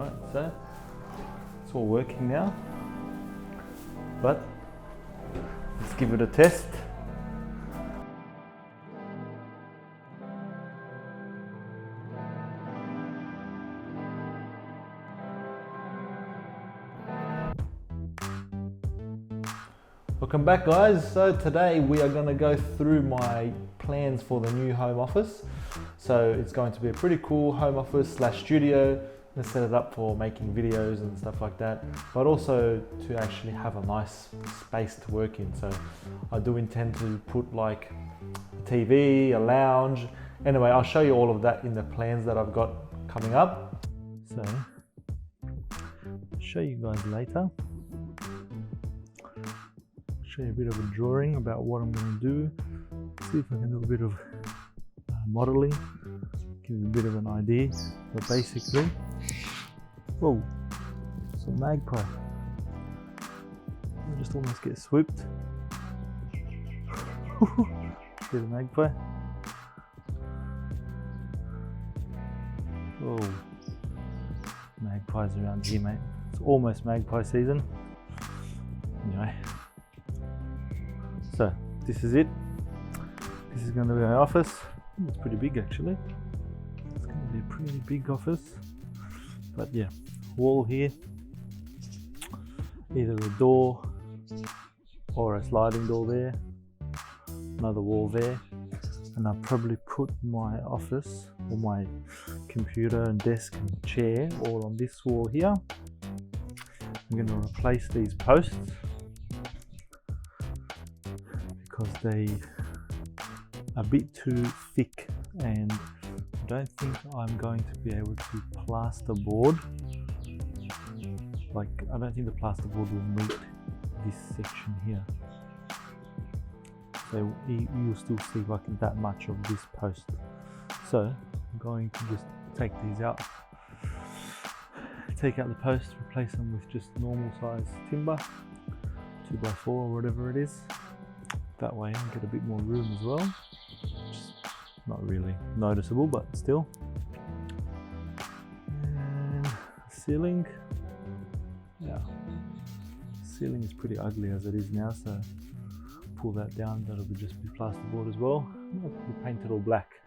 Alright, so it's all working now, but let's give it a test. Welcome back, guys. So today we are going to go through my plans for the new home office. So it's going to be a pretty cool home office / studio. I'm going to set it up for making videos and stuff like that, but also to actually have a nice space to work in. So I do intend to put like a TV, a lounge. Anyway, I'll show you all of that in the plans that I've got coming up. So I'll show you guys later. Show you a bit of a drawing about what I'm going to do. See if I can do a bit of modeling, give you a bit of an idea. But basically, whoa, it's a magpie. I just almost get swooped. Get a magpie. Oh, magpies around here, mate. It's almost magpie season. Anyway. So this is it. This is going to be my office. It's pretty big actually. It's going to be a pretty big office. But yeah, wall here. Either a door or a sliding door there. Another wall there. And I'll probably put my office or my computer and desk and chair all on this wall here. I'm going to replace these posts, because they are a bit too thick, and I don't think I'm going to be able to plasterboard. Like, I don't think the plasterboard will meet this section here. So you'll still see like that much of this post. So I'm going to just take these out, take out the posts, replace them with just normal size timber, 2x4 or whatever it is. That way I get a bit more room as well. Just not really noticeable, but still. And ceiling, yeah, ceiling is pretty ugly as it is now, so pull that down. That'll be just be plasterboard as well. It'll be painted all black.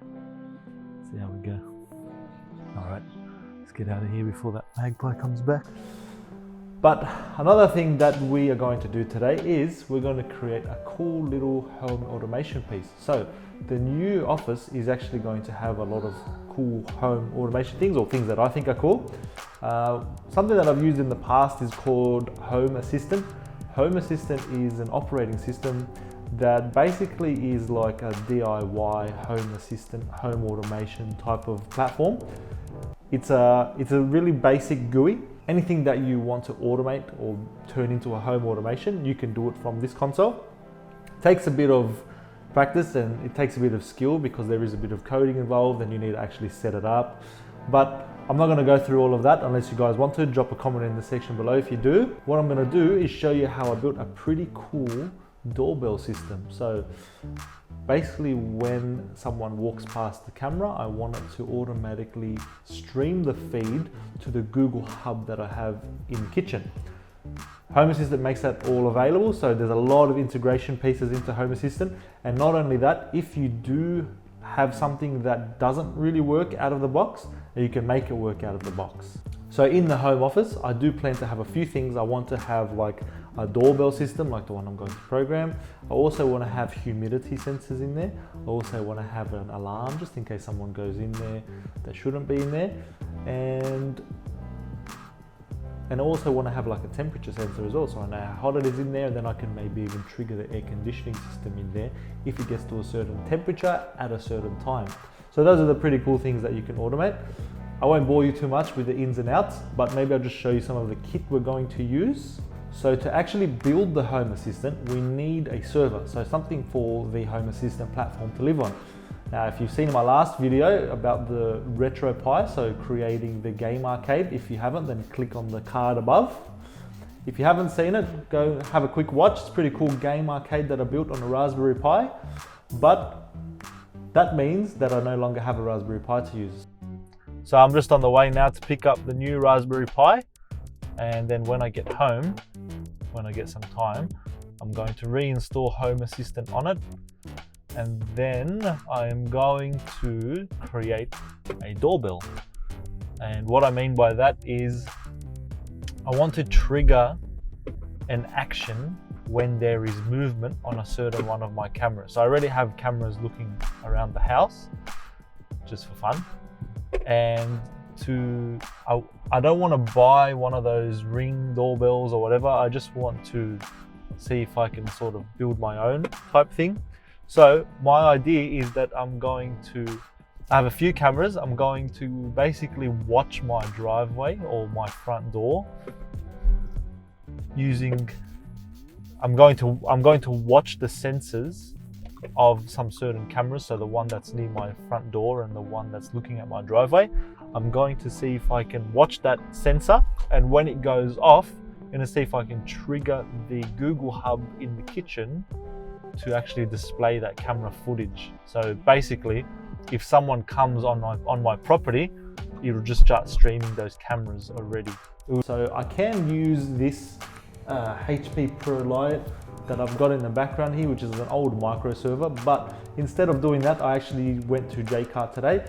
See how we go. All right, let's get out of here before that magpie comes back. But another thing that we are going to do today is we're going to create a cool little home automation piece. So the new office is actually going to have a lot of cool home automation things, or things that I think are cool. Something that I've used in the past is called Home Assistant. Home Assistant is an operating system that basically is like a DIY home assistant, home automation type of platform. It's a really basic GUI. Anything that you want to automate or turn into a home automation, you can do it from this console. It takes a bit of practice and it takes a bit of skill, because there is a bit of coding involved and you need to actually set it up. But I'm not going to go through all of that unless you guys want to. Drop a comment in the section below if you do. What I'm going to do is show you how I built a pretty cool doorbell system. So basically, when someone walks past the camera, I want it to automatically stream the feed to the Google Hub that I have in the kitchen. Home Assistant makes that all available, so there's a lot of integration pieces into Home Assistant. And not only that, if you do have something that doesn't really work out of the box, you can make it work out of the box. So in the home office, I do plan to have a few things. I want to have like a doorbell system like the one I'm going to program. I also want to have humidity sensors in there. I also want to have an alarm just in case someone goes in there that shouldn't be in there. And I also want to have like a temperature sensor as well, so I know how hot it is in there, and then I can maybe even trigger the air conditioning system in there if it gets to a certain temperature at a certain time. So those are the pretty cool things that you can automate. I won't bore you too much with the ins and outs, but maybe I'll just show you some of the kit we're going to use. So to actually build the Home Assistant, we need a server, so something for the Home Assistant platform to live on. Now, if you've seen my last video about the RetroPie, so creating the game arcade, if you haven't, then click on the card above. If you haven't seen it, go have a quick watch. It's a pretty cool game arcade that I built on a Raspberry Pi, but that means that I no longer have a Raspberry Pi to use. So I'm just on the way now to pick up the new Raspberry Pi, and then when I get home, when I get some time, I'm going to reinstall Home Assistant on it, and then I am going to create a doorbell. And what I mean by that is I want to trigger an action when there is movement on a certain one of my cameras. So I already have cameras looking around the house just for fun, and I don't want to buy one of those Ring doorbells or whatever. I just want to see if I can sort of build my own type thing. So my idea is that I have a few cameras. I'm going to basically watch my driveway or my front door I'm going to watch the sensors of some certain cameras. So the one that's near my front door and the one that's looking at my driveway. I'm going to see if I can watch that sensor, and when it goes off, I'm going to see if I can trigger the Google Hub in the kitchen to actually display that camera footage. So basically, if someone comes on my property, it'll just start streaming those cameras already. So I can use this HP Pro Light that I've got in the background here, which is an old micro server, but instead of doing that, I actually went to Jcart today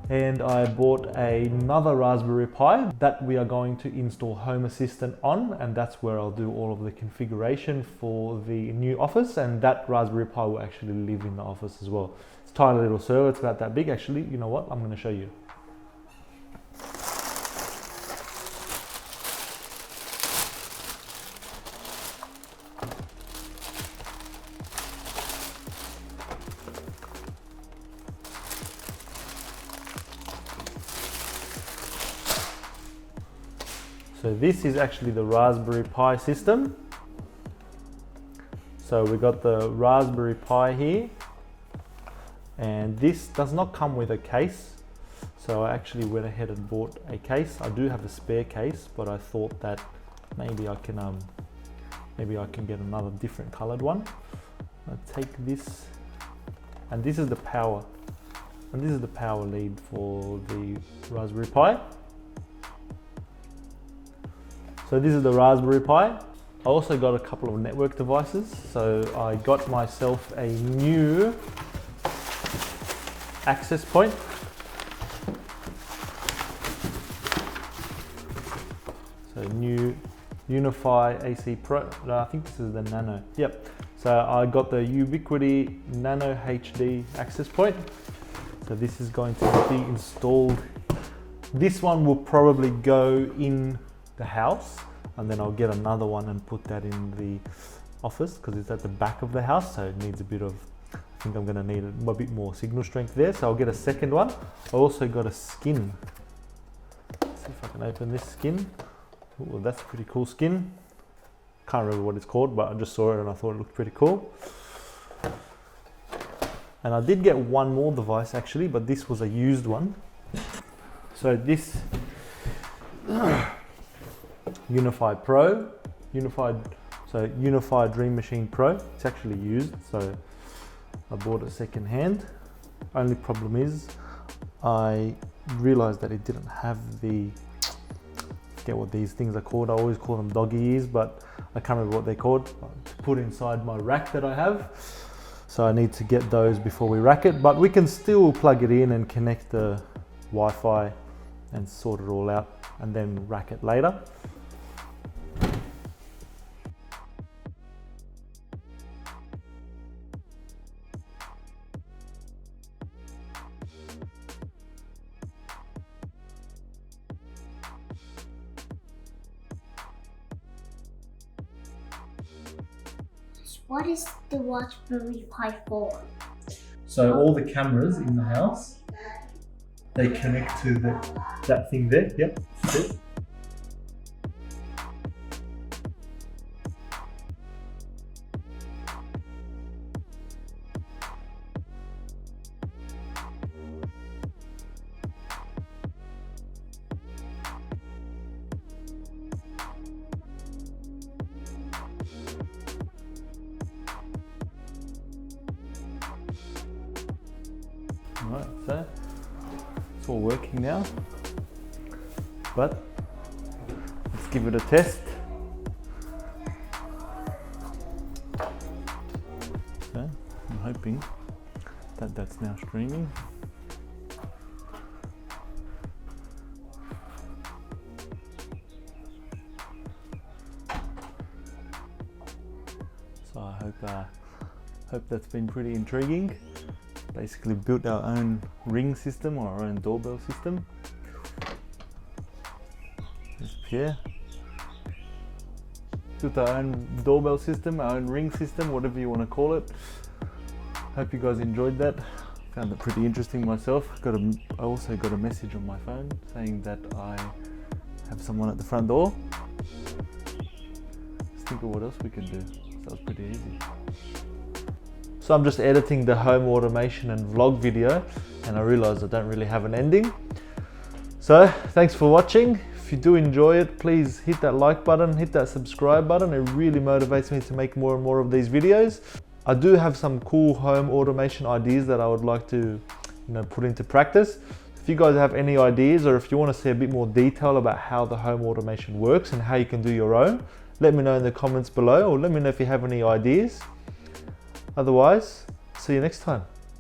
and I bought another Raspberry Pi that we are going to install Home Assistant on, and that's where I'll do all of the configuration for the new office, and that Raspberry Pi will actually live in the office as well. It's a tiny little server, it's about that big actually. You know what, I'm going to show you. So this is actually the Raspberry Pi system. So we got the Raspberry Pi here, and this does not come with a case. So I actually went ahead and bought a case. I do have a spare case, but I thought that maybe I can get another different colored one. I'll take this, and this is the power, and this is the power lead for the Raspberry Pi. So this is the Raspberry Pi. I also got a couple of network devices. So I got myself a new access point. So new Unify AC Pro. No, I think this is the Nano. Yep. So I got the Ubiquiti Nano HD access point. So this is going to be installed. This one will probably go in the house, and then I'll get another one and put that in the office because it's at the back of the house, so it needs a bit of, I think I'm going to need a bit more signal strength there, so I'll get a second one. I also got a skin. Let's see if I can open this skin. Oh, that's a pretty cool skin. Can't remember what it's called, but I just saw it and I thought it looked pretty cool. And I did get one more device actually, but this was a used one. So this Unified Dream Machine Pro. It's actually used, so I bought it second hand. Only problem is I realized that it didn't have the, I forget what these things are called. I always call them doggy ears, but I can't remember what they're called, to put inside my rack that I have. So I need to get those before we rack it, but we can still plug it in and connect the Wi-Fi and sort it all out and then rack it later. What is the Raspberry Pi for? So all the cameras in the house, they connect to that thing there. Yep. That's it. Alright, so it's all working now, but let's give it a test. So I'm hoping that that's now streaming. So I hope that's been pretty intriguing. Basically built our own ring system or our own doorbell system. There's Pierre. Built our own doorbell system, our own ring system, whatever you want to call it. Hope you guys enjoyed that. Found it pretty interesting myself. I also got a message on my phone saying that I have someone at the front door. Let's think of what else we could do. So that was pretty easy. So I'm just editing the home automation and vlog video, and I realized I don't really have an ending. So thanks for watching. If you do enjoy it, please hit that like button, hit that subscribe button. It really motivates me to make more and more of these videos. I do have some cool home automation ideas that I would like to put into practice. If you guys have any ideas, or if you want to see a bit more detail about how the home automation works and how you can do your own, let me know in the comments below, or let me know if you have any ideas. Otherwise, see you next time.